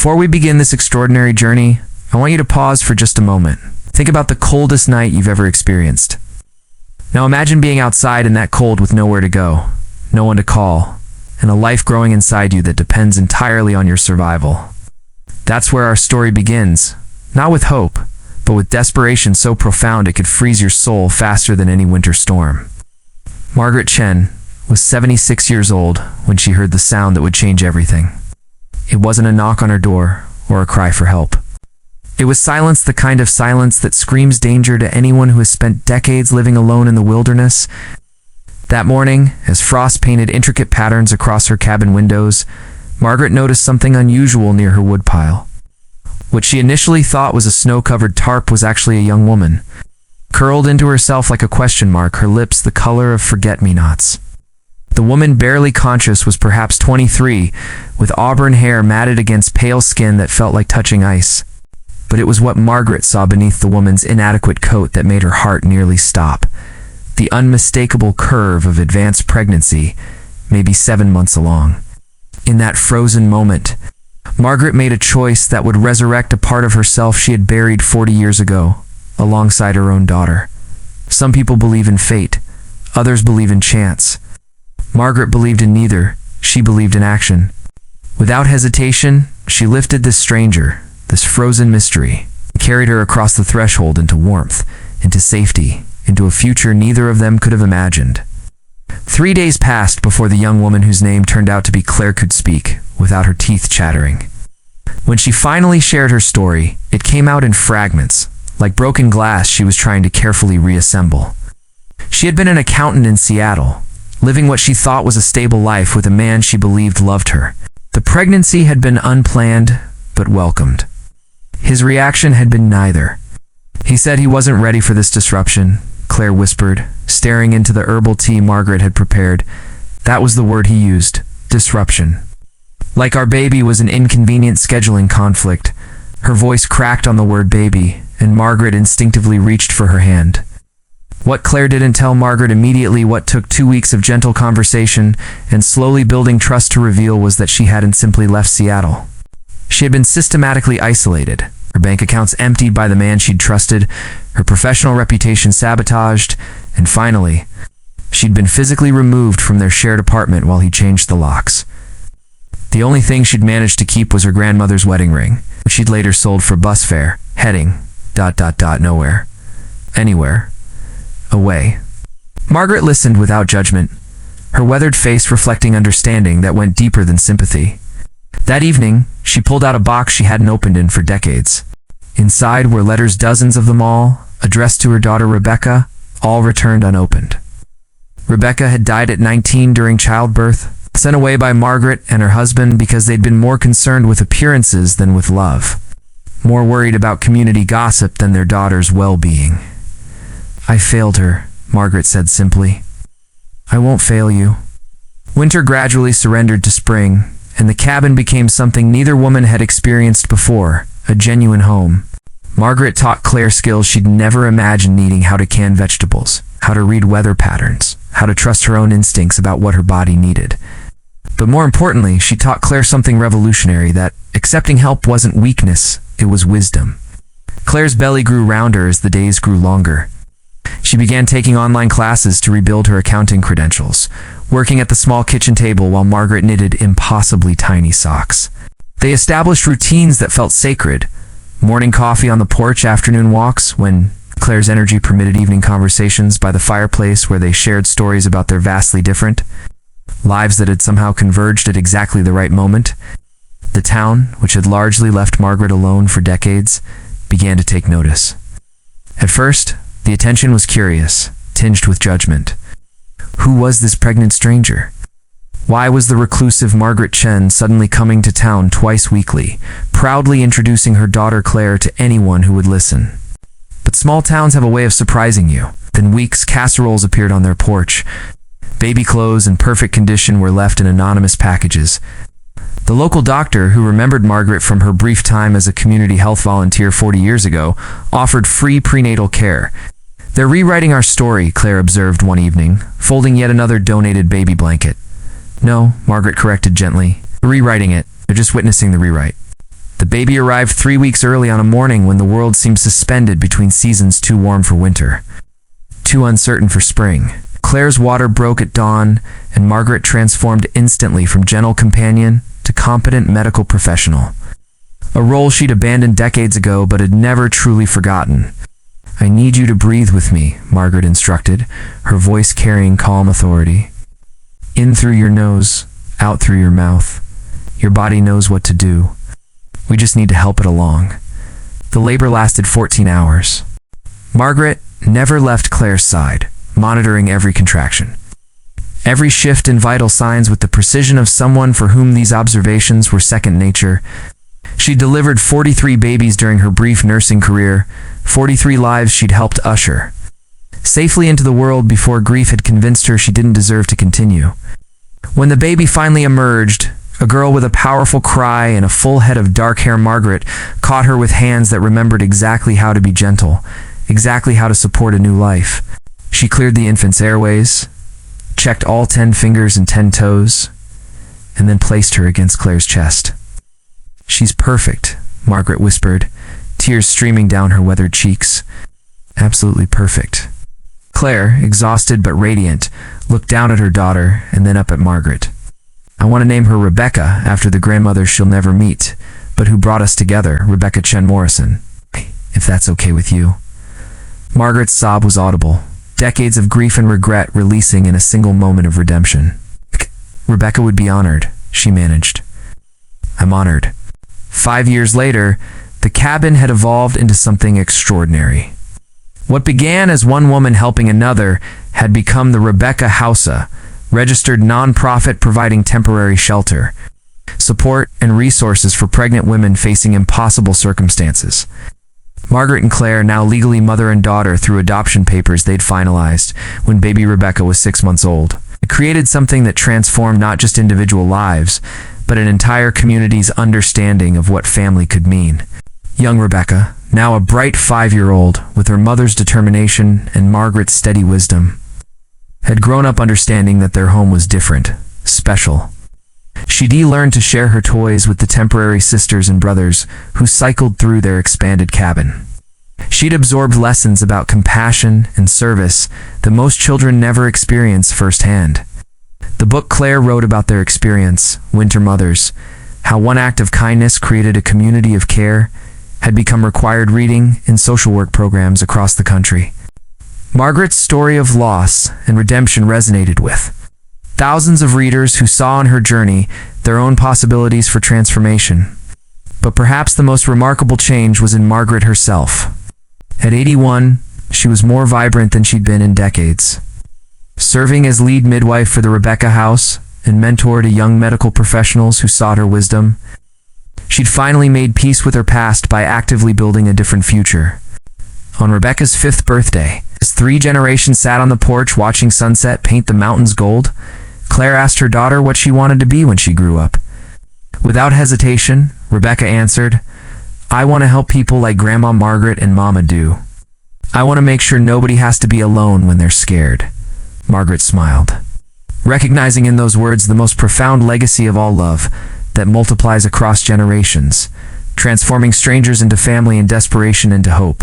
Before we begin this extraordinary journey, I want you to pause for just a moment. Think about the coldest night you've ever experienced. Now imagine being outside in that cold with nowhere to go, no one to call, and a life growing inside you that depends entirely on your survival. That's where our story begins, not with hope, but with desperation so profound it could freeze your soul faster than any winter storm. Margaret Chen was 76 years old when she heard the sound that would change everything. It wasn't a knock on her door or a cry for help. It was silence, the kind of silence that screams danger to anyone who has spent decades living alone in the wilderness. That morning, as frost painted intricate patterns across her cabin windows, Margaret noticed something unusual near her woodpile. What she initially thought was a snow-covered tarp was actually a young woman, curled into herself like a question mark, her lips the color of forget-me-nots. The woman, barely conscious, was perhaps 23, with auburn hair matted against pale skin that felt like touching ice. But it was what Margaret saw beneath the woman's inadequate coat that made her heart nearly stop. The unmistakable curve of advanced pregnancy, maybe 7 months along. In that frozen moment, Margaret made a choice that would resurrect a part of herself she had buried 40 years ago, alongside her own daughter. Some people believe in fate, others believe in chance. Margaret believed in neither. She believed in action. Without hesitation, she lifted this stranger, this frozen mystery, and carried her across the threshold into warmth, into safety, into a future neither of them could have imagined. 3 days passed before the young woman whose name turned out to be Claire could speak, without her teeth chattering. When she finally shared her story, it came out in fragments, like broken glass she was trying to carefully reassemble. She had been an accountant in Seattle, living what she thought was a stable life with a man she believed loved her. The pregnancy had been unplanned, but welcomed. His reaction had been neither. He said he wasn't ready for this disruption, Claire whispered, staring into the herbal tea Margaret had prepared. That was the word he used, disruption. Like our baby was an inconvenient scheduling conflict. Her voice cracked on the word baby, and Margaret instinctively reached for her hand. What Claire didn't tell Margaret immediately, what took 2 weeks of gentle conversation and slowly building trust to reveal, was that she hadn't simply left Seattle. She had been systematically isolated, her bank accounts emptied by the man she'd trusted, her professional reputation sabotaged, and finally, she'd been physically removed from their shared apartment while he changed the locks. The only thing she'd managed to keep was her grandmother's wedding ring, which she'd later sold for bus fare, heading ... nowhere. Anywhere. Away. Margaret listened without judgment, her weathered face reflecting understanding that went deeper than sympathy. That evening, she pulled out a box she hadn't opened in for decades. Inside were letters, dozens of them all, addressed to her daughter Rebecca, all returned unopened. Rebecca had died at 19 during childbirth, sent away by Margaret and her husband because they'd been more concerned with appearances than with love, more worried about community gossip than their daughter's well-being. I failed her, Margaret said simply. I won't fail you. Winter gradually surrendered to spring, and the cabin became something neither woman had experienced before, a genuine home. Margaret taught Claire skills she'd never imagined needing: how to can vegetables, how to read weather patterns, how to trust her own instincts about what her body needed. But more importantly, she taught Claire something revolutionary: that accepting help wasn't weakness, it was wisdom. Claire's belly grew rounder as the days grew longer. She began taking online classes to rebuild her accounting credentials, working at the small kitchen table while Margaret knitted impossibly tiny socks. They established routines that felt sacred: morning coffee on the porch, afternoon walks, when Claire's energy permitted, evening conversations by the fireplace where they shared stories about their vastly different lives that had somehow converged at exactly the right moment. The town, which had largely left Margaret alone for decades, began to take notice. At first, the attention was curious, tinged with judgment. Who was this pregnant stranger? Why was the reclusive Margaret Chen suddenly coming to town twice weekly, proudly introducing her daughter Claire to anyone who would listen? But small towns have a way of surprising you. Within weeks, casseroles appeared on their porch. Baby clothes in perfect condition were left in anonymous packages. The local doctor, who remembered Margaret from her brief time as a community health volunteer 40 years ago, offered free prenatal care. "They're rewriting our story," Claire observed one evening, folding yet another donated baby blanket. "No," Margaret corrected gently. "Rewriting it. They're just witnessing the rewrite." The baby arrived 3 weeks early on a morning when the world seemed suspended between seasons too warm for winter, too uncertain for spring. Claire's water broke at dawn, and Margaret transformed instantly from gentle companion to competent medical professional. A role she'd abandoned decades ago but had never truly forgotten. "I need you to breathe with me," Margaret instructed, her voice carrying calm authority. "In through your nose, out through your mouth. Your body knows what to do. We just need to help it along." The labor lasted 14 hours. Margaret never left Claire's side, monitoring every contraction, every shift in vital signs with the precision of someone for whom these observations were second nature. She delivered 43 babies during her brief nursing career, 43 lives she'd helped usher safely into the world before grief had convinced her she didn't deserve to continue. When the baby finally emerged, a girl with a powerful cry and a full head of dark hair, Margaret caught her with hands that remembered exactly how to be gentle, exactly how to support a new life. She cleared the infant's airways, checked all 10 fingers and 10 toes, and then placed her against Claire's chest. "She's perfect," Margaret whispered, tears streaming down her weathered cheeks. "Absolutely perfect." Claire, exhausted but radiant, looked down at her daughter and then up at Margaret. "I want to name her Rebecca after the grandmother she'll never meet, but who brought us together, Rebecca Chen Morrison, if that's okay with you." Margaret's sob was audible, decades of grief and regret releasing in a single moment of redemption. "Rebecca would be honored," she managed. "I'm honored." 5 years later, the cabin had evolved into something extraordinary. What began as one woman helping another had become the Rebecca House, registered nonprofit providing temporary shelter, support, and resources for pregnant women facing impossible circumstances. Margaret and Claire, now legally mother and daughter through adoption papers they'd finalized when baby Rebecca was 6 months old, it created something that transformed not just individual lives, but an entire community's understanding of what family could mean. Young Rebecca, now a bright 5-year-old with her mother's determination and Margaret's steady wisdom, had grown up understanding that their home was different, special. She'd learned to share her toys with the temporary sisters and brothers who cycled through their expanded cabin. She'd absorbed lessons about compassion and service that most children never experience firsthand. The book Claire wrote about their experience, Winter Mothers, how one act of kindness created a community of care, had become required reading in social work programs across the country. Margaret's story of loss and redemption resonated with thousands of readers who saw in her journey their own possibilities for transformation. But perhaps the most remarkable change was in Margaret herself. At 81, she was more vibrant than she'd been in decades. Serving as lead midwife for the Rebecca House and mentor to young medical professionals who sought her wisdom, she'd finally made peace with her past by actively building a different future. On Rebecca's 5th birthday, as 3 generations sat on the porch watching sunset paint the mountains gold, Claire asked her daughter what she wanted to be when she grew up. Without hesitation, Rebecca answered, "I want to help people like Grandma Margaret and Mama do. I want to make sure nobody has to be alone when they're scared." Margaret smiled, recognizing in those words the most profound legacy of all love that multiplies across generations, transforming strangers into family and desperation into hope.